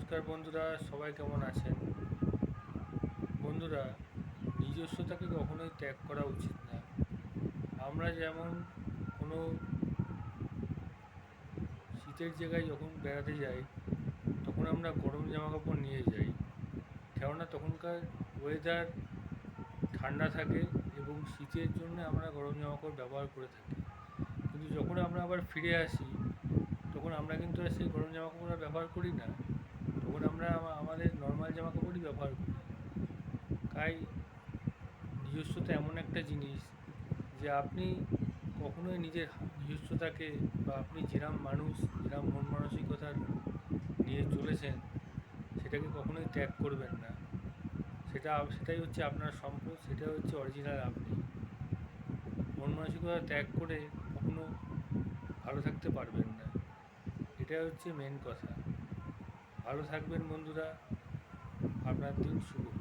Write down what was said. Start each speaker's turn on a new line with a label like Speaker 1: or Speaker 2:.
Speaker 1: নমস্কার বন্ধুরা, সবাই কেমন আছেন? বন্ধুরা, নিজস্বতাকে কখনোই ত্যাগ করা উচিত না। আমরা যেমন কোনো শীতের জায়গায় যখন বেড়াতে যাই, তখন আমরা গরম জামা কাপড় নিয়ে যাই, কেননা তখনকার ওয়েদার ঠান্ডা থাকে এবং শীতের জন্য আমরা গরম জামা কাপড় ব্যবহার করে থাকি। কিন্তু যখন আমরা আবার ফিরে আসি, তখন আমরা কিন্তু আর সেই গরম জামা কাপড় আর ব্যবহার করি না। তখন আমরা আমাদের নর্মাল জামা কাপড়ই ব্যবহার করি। তাই নিজস্বতা এমন একটা জিনিস যে আপনি কখনোই নিজের নিজস্বতাকে বা আপনি যেরম মানুষ, যেরম মন মানসিকতার নিয়ে চলেছেন, সেটাকে কখনোই ত্যাগ করবেন না। সেটাই হচ্ছে আপনার সম্পদ, সেটাই হচ্ছে অরিজিনাল আপনি। মন মানসিকতা ত্যাগ করে কখনো ভালো থাকতে পারবেন না। এটাই হচ্ছে মেন কথা। ভালো থাকবেন বন্ধুরা, আপনার দিন শুভ হোক।